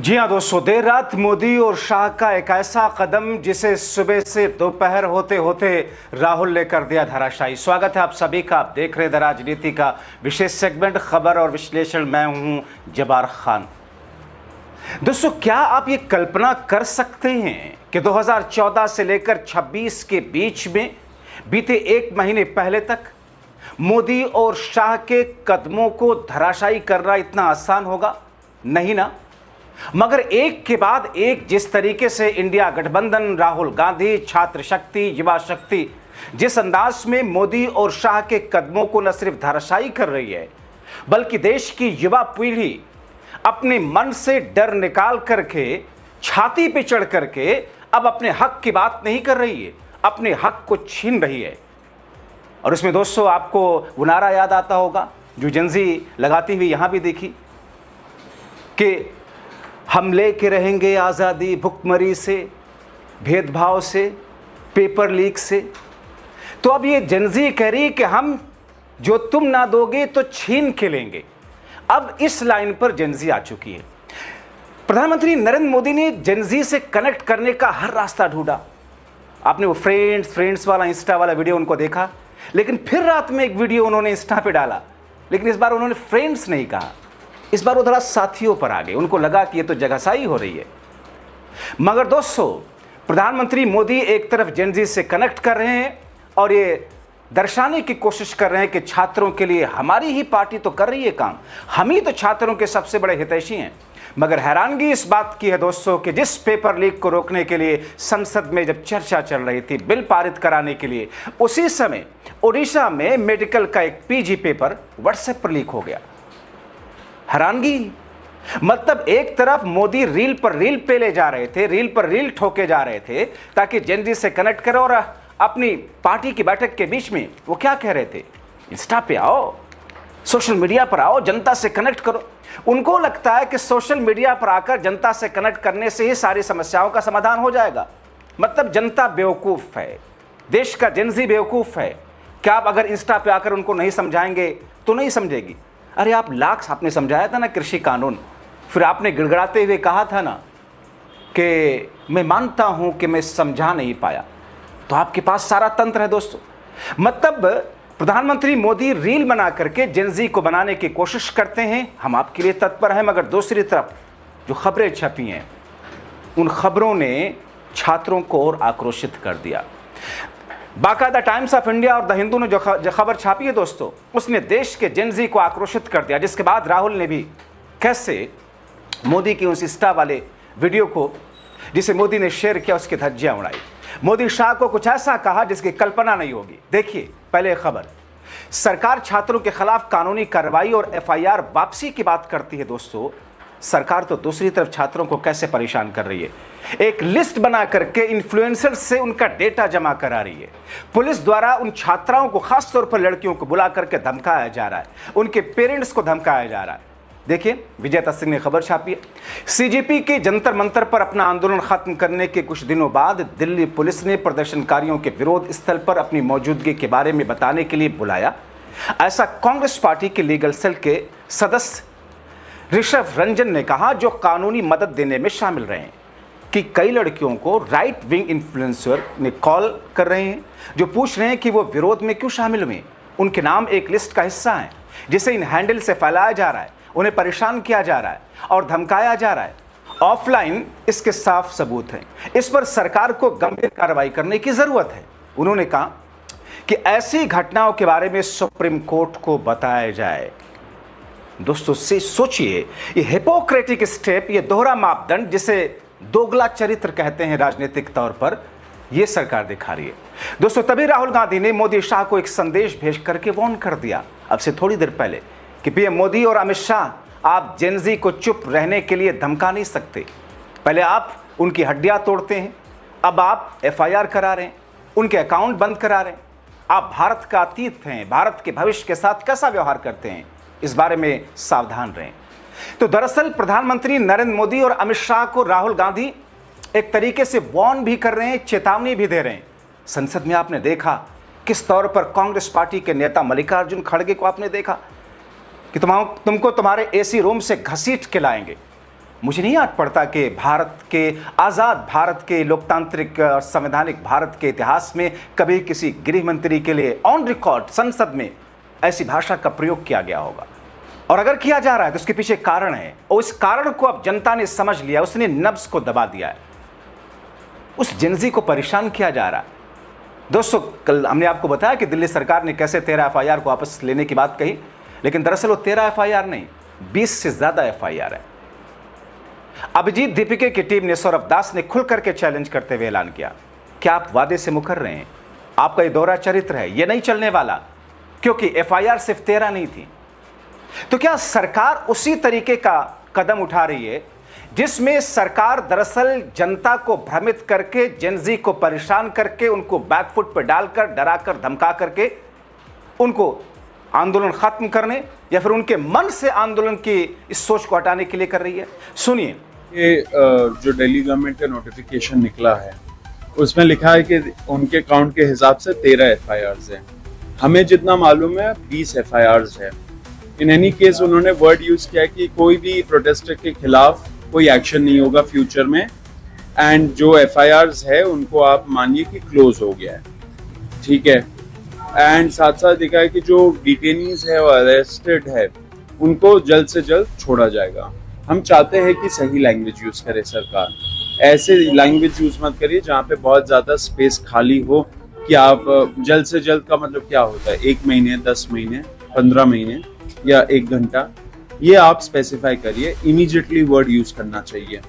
जी हाँ दोस्तों, देर रात मोदी और शाह का एक ऐसा कदम जिसे सुबह से दोपहर होते होते राहुल ने कर दिया धराशायी। स्वागत है आप सभी का। आप देख रहे द राजनीति का विशेष सेगमेंट खबर और विश्लेषण। मैं हूं जबार खान। दोस्तों, क्या आप ये कल्पना कर सकते हैं कि 2014 से लेकर 26 के बीच में बीते एक महीने पहले तक मोदी और शाह के कदमों को धराशायी करना इतना आसान होगा? नहीं ना। मगर एक के बाद एक जिस तरीके से इंडिया गठबंधन, राहुल गांधी, छात्र शक्ति, युवा शक्ति जिस अंदाज में मोदी और शाह के कदमों को न सिर्फ धराशायी कर रही है, बल्कि देश की युवा पीढ़ी अपने मन से डर निकाल करके छाती पे चढ़ करके अब अपने हक की बात नहीं कर रही है, अपने हक को छीन रही है। और इसमें दोस्तों आपको वो नारा याद आता होगा जो जेनजी लगाती हुई यहां भी देखी कि हम लेके रहेंगे आज़ादी भुखमरी से, भेदभाव से, पेपर लीक से। तो अब ये जेनजी कह रही कि हम जो तुम ना दोगे तो छीन के लेंगे। अब इस लाइन पर जेनजी आ चुकी है। प्रधानमंत्री नरेंद्र मोदी ने जेनजी से कनेक्ट करने का हर रास्ता ढूंढा। आपने वो फ्रेंड्स वाला इंस्टा वाला वीडियो उनको देखा, लेकिन फिर रात में एक वीडियो उन्होंने इंस्टा पे डाला, लेकिन इस बार उन्होंने फ्रेंड्स नहीं कहा, इस बार वो थोड़ा साथियों पर आ गए। उनको लगा कि ये तो जगहसाई हो रही है। मगर दोस्तों, प्रधानमंत्री मोदी एक तरफ जेनजी से कनेक्ट कर रहे हैं और ये दर्शाने की कोशिश कर रहे हैं कि छात्रों के लिए हमारी ही पार्टी तो कर रही है काम, हम ही तो छात्रों के सबसे बड़े हितैषी हैं। मगर हैरानगी इस बात की है दोस्तों कि जिस पेपर लीक को रोकने के लिए संसद में जब चर्चा चल रही थी बिल पारित कराने के लिए, उसी समय ओडिशा में मेडिकल का एक पीजी पेपर व्हाट्सएप पर लीक हो गया। हैरानगी। मतलब एक तरफ मोदी रील पर रील पेले जा रहे थे, रील पर रील ठोके जा रहे थे ताकि जेनजी से कनेक्ट करो, और अपनी पार्टी की बैठक के बीच में वो क्या कह रहे थे, इंस्टा पे आओ, सोशल मीडिया पर आओ, जनता से कनेक्ट करो। उनको लगता है कि सोशल मीडिया पर आकर जनता से कनेक्ट करने से ही सारी समस्याओं का समाधान हो जाएगा। मतलब जनता बेवकूफ है, देश का जेनजी बेवकूफ है। क्या आप अगर इंस्टा पे आकर उनको नहीं समझाएंगे तो नहीं समझेगी? अरे आप लाख आपने समझाया था ना कृषि कानून, फिर आपने गिड़गड़ाते हुए कहा था ना कि मैं मानता हूं कि मैं समझा नहीं पाया। तो आपके पास सारा तंत्र है दोस्तों। मतलब प्रधानमंत्री मोदी रील बना करके जेनजी को बनाने की कोशिश करते हैं, हम आपके लिए तत्पर हैं। मगर दूसरी तरफ जो खबरें छपी हैं, उन खबरों ने छात्रों को और आक्रोशित कर दिया। बाकायदा टाइम्स ऑफ इंडिया और द हिंदू ने जो खबर छापी है दोस्तों, उसने देश के जेनजी को आक्रोशित कर दिया। जिसके बाद राहुल ने भी कैसे मोदी की उस इंस्टा वाले वीडियो को जिसे मोदी ने शेयर किया उसकी धज्जियां उड़ाई। मोदी शाह को कुछ ऐसा कहा जिसकी कल्पना नहीं होगी। देखिए पहले खबर, सरकार छात्रों के खिलाफ कानूनी कार्रवाई और एफआईआर वापसी की बात करती है दोस्तों। सरकार तो दूसरी तरफ छात्रों को कैसे परेशान कर रही है, एक लिस्ट बना करके इन्फ्लुएंसर से उनका डेटा जमा करा रही है। पुलिस द्वारा उन छात्राओं को, खास तौर पर लड़कियों को बुला करके धमकाया जा रहा है, उनके पेरेंट्स को धमकाया जा रहा है। देखिए विजेता सिंह ने खबर छापी है, सीजेपी के जंतर मंतर पर अपना आंदोलन खत्म करने के कुछ दिनों बाद दिल्ली पुलिस ने प्रदर्शनकारियों के विरोध स्थल पर अपनी मौजूदगी के बारे में बताने के लिए बुलाया। ऐसा कांग्रेस पार्टी के लीगल सेल के सदस्य ऋषभ रंजन ने कहा, जो कानूनी मदद देने में शामिल रहे हैं, कि कई लड़कियों को राइट विंग इन्फ्लुएंसर ने कॉल कर रहे हैं जो पूछ रहे हैं कि वो विरोध में क्यों शामिल हुए। उनके नाम एक लिस्ट का हिस्सा हैं जिसे इन हैंडल से फैलाया जा रहा है, उन्हें परेशान किया जा रहा है और धमकाया जा रहा है। ऑफलाइन इसके साफ सबूत हैं। इस पर सरकार को गंभीर कार्रवाई करने की जरूरत है। उन्होंने कहा कि ऐसी घटनाओं के बारे में सुप्रीम कोर्ट को बताया जाए। दोस्तों से सोचिए, ये हिपोक्रेटिक स्टेप, ये दोहरा मापदंड जिसे दोगला चरित्र कहते हैं राजनीतिक तौर पर, यह सरकार दिखा रही है दोस्तों। तभी राहुल गांधी ने मोदी शाह को एक संदेश भेज करके वार्न कर दिया अब से थोड़ी देर पहले कि पीएम मोदी और अमित शाह, आप जेनजी को चुप रहने के लिए धमका नहीं सकते। पहले आप उनकी हड्डियां तोड़ते हैं, अब आप एफआईआर करा रहे हैं, उनके अकाउंट बंद करा रहे हैं। आप भारत का अतीत हैं, भारत के भविष्य के साथ कैसा व्यवहार करते हैं, इस बारे में सावधान रहें। तो दरअसल प्रधानमंत्री नरेंद्र मोदी और अमित शाह को राहुल गांधी एक तरीके से वार्न भी कर रहे हैं, चेतावनी भी दे रहे हैं। संसद में आपने देखा किस तौर पर कांग्रेस पार्टी के नेता मल्लिकार्जुन खड़गे को आपने देखा कि तुमको तुम्हारे एसी रूम से घसीट के लाएंगे। मुझे नहीं याद पड़ता कि भारत के आज़ाद भारत के लोकतांत्रिक और संवैधानिक भारत के इतिहास में कभी किसी गृह मंत्री के लिए ऑन रिकॉर्ड संसद में ऐसी भाषा का प्रयोग किया गया होगा। और अगर किया जा रहा है तो उसके पीछे कारण है, और उस कारण को अब जनता ने समझ लिया, उसने नब्ज को दबा दिया है, उस जिंदगी को परेशान किया जा रहा है। दोस्तों, कल हमने आपको बताया कि दिल्ली सरकार ने कैसे 13 FIR को वापस लेने की बात कही, लेकिन दरअसल वो 13 FIR नहीं, 20 से ज्यादा FIR है। अभिजीत दीपिके की टीम ने सौरभ दास ने खुल करके चैलेंज करते हुए ऐलान किया कि आप वादे से मुकर रहे हैं, आपका ये दोहरा चरित्र है, ये नहीं चलने वाला, क्योंकि FIR सिर्फ 13 नहीं थी। तो क्या सरकार उसी तरीके का कदम उठा रही है जिसमें सरकार दरअसल जनता को भ्रमित करके, जेनजी को परेशान करके, उनको बैकफुट पर डालकर, डराकर, धमका करके उनको आंदोलन खत्म करने या फिर उनके मन से आंदोलन की इस सोच को हटाने के लिए कर रही है? सुनिए। ये जो दिल्ली गवर्नमेंट का नोटिफिकेशन निकला है उसमें लिखा है कि उनके काउंट के हिसाब से 13 FIRs हैं। हमें जितना मालूम है 20 FIRs है। इन एनी केस उन्होंने वर्ड यूज किया कि कोई भी प्रोटेस्टर के खिलाफ कोई एक्शन नहीं होगा फ्यूचर में, एंड जो FIRs है उनको आप मानिए कि क्लोज हो गया है, ठीक है। एंड साथ साथ देखा है कि जो डिटेनीज है और अरेस्टेड है उनको जल्द से जल्द छोड़ा जाएगा। हम चाहते हैं कि सही लैंग्वेज यूज करे सरकार, ऐसे लैंग्वेज यूज मत करिए जहाँ पे बहुत ज्यादा स्पेस खाली हो कि आप जल्द से जल्द का मतलब क्या होता है, 1 महीने, 10 महीने, 15 महीने या 1 घंटा, ये आप स्पेसिफाई करिए। इमीडिएटली वर्ड यूज करना चाहिए।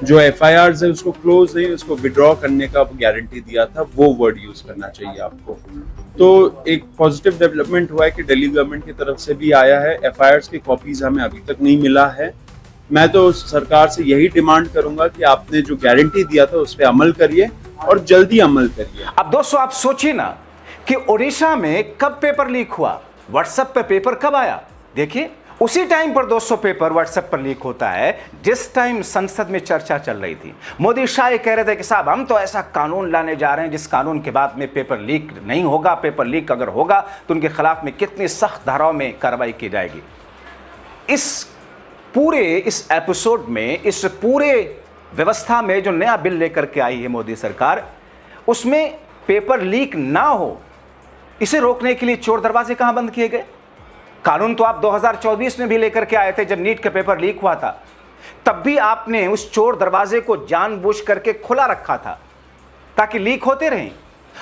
जो FIRs है उसको क्लोज नहीं, उसको विड्रॉ करने का गारंटी दिया था, वो वर्ड यूज करना चाहिए आपको। तो एक पॉजिटिव डेवलपमेंट हुआ है कि दिल्ली गवर्नमेंट की तरफ से भी आया है। FIRs की कॉपीज हमें अभी तक नहीं मिला है। मैं तो सरकार से यही डिमांड करूंगा कि आपने जो गारंटी दिया था उस पर अमल करिए और जल्दी अमल करिए। अब दोस्तों, आप सोचिए ना कि ओडिशा में कब पेपर लीक हुआ, व्हाट्सएप पे पेपर कब आया। देखिए, उसी टाइम पर 200 पेपर व्हाट्सएप पर लीक होता है जिस टाइम संसद में चर्चा चल रही थी। मोदी शाह ये कह रहे थे कि साहब हम तो ऐसा कानून लाने जा रहे हैं जिस कानून के बाद में पेपर लीक नहीं होगा, पेपर लीक अगर होगा तो उनके खिलाफ में कितनी सख्त धाराओं में कार्रवाई की जाएगी। इस एपिसोड में, इस पूरे व्यवस्था में जो नया बिल लेकर के आई है मोदी सरकार, उसमें पेपर लीक ना हो इसे रोकने के लिए चोर दरवाजे कहां बंद किए गए। कानून तो आप 2024 में भी लेकर के आए थे जब नीट का पेपर लीक हुआ था, तब भी आपने उस चोर दरवाजे को जानबूझ करके खुला रखा था ताकि लीक होते रहें।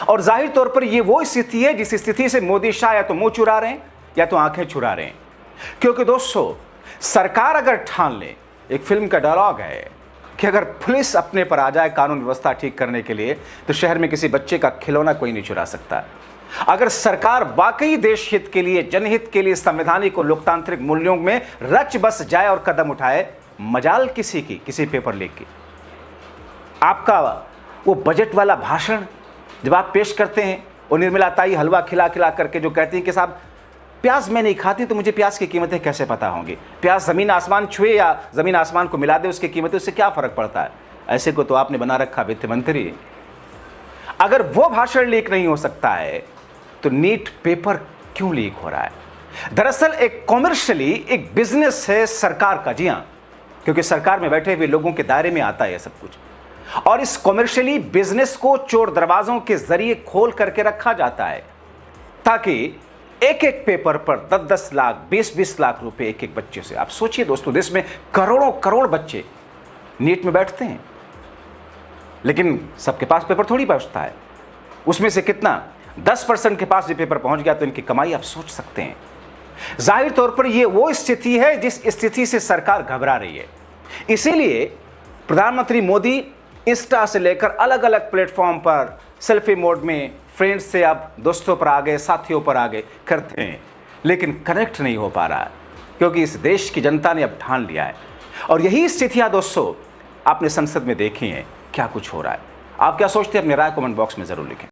और जाहिर तौर पर यह वो स्थिति है जिस स्थिति से मोदी शाह या तो मुंह चुरा रहे हैं या तो आंखें चुरा रहे हैं। क्योंकि दोस्तों, सरकार अगर ठान ले, एक फिल्म का डायलॉग है कि अगर पुलिस अपने पर आ जाए कानून व्यवस्था ठीक करने के लिए तो शहर में किसी बच्चे का खिलौना कोई नहीं चुरा सकता। अगर सरकार वाकई देश हित के लिए, जनहित के लिए, संवैधानिक और लोकतांत्रिक मूल्यों में रच बस जाए और कदम उठाए, मजाल किसी पेपर लीक की। आपका वो बजट वाला भाषण जब आप पेश करते हैं, वो निर्मला ताई हलवा खिला खिला करके जो कहती हैं कि साहब प्याज मैं नहीं खाती तो मुझे प्याज की कीमतें कैसे पता होंगी, प्याज ज़मीन आसमान छुए या ज़मीन आसमान को मिला दे उसकी कीमतें, उससे क्या फ़र्क पड़ता है। ऐसे को तो आपने बना रखा वित्त मंत्री। अगर वो भाषण लीक नहीं हो सकता है तो नीट पेपर क्यों लीक हो रहा है? दरअसल एक कॉमर्शियली एक बिजनेस है सरकार का। जी हाँ, क्योंकि सरकार में बैठे हुए लोगों के दायरे में आता है सब कुछ, और इस कॉमर्शियली बिजनेस को चोर दरवाजों के जरिए खोल करके रखा जाता है ताकि एक एक पेपर पर 10-10 लाख, 20-20 लाख रुपए एक एक बच्चे से। आप सोचिए दोस्तों, देश में करोड़ों करोड़ बच्चे नीट में बैठते हैं, लेकिन सबके पास पेपर थोड़ी पहुंचता है। उसमें से कितना 10% के पास भी पेपर पहुंच गया तो इनकी कमाई आप सोच सकते हैं। जाहिर तौर पर यह वो स्थिति है जिस स्थिति से सरकार घबरा रही है। इसीलिए प्रधानमंत्री मोदी इंस्टा से लेकर अलग अलग प्लेटफॉर्म पर सेल्फी मोड में फ्रेंड्स से अब दोस्तों पर आ गए, साथियों पर आ गए करते हैं, लेकिन कनेक्ट नहीं हो पा रहा है क्योंकि इस देश की जनता ने अब ठान लिया है। और यही स्थितियां दोस्तों आपने संसद में देखी हैं, क्या कुछ हो रहा है। आप क्या सोचते हैं? अपनी राय कमेंट बॉक्स में जरूर लिखें।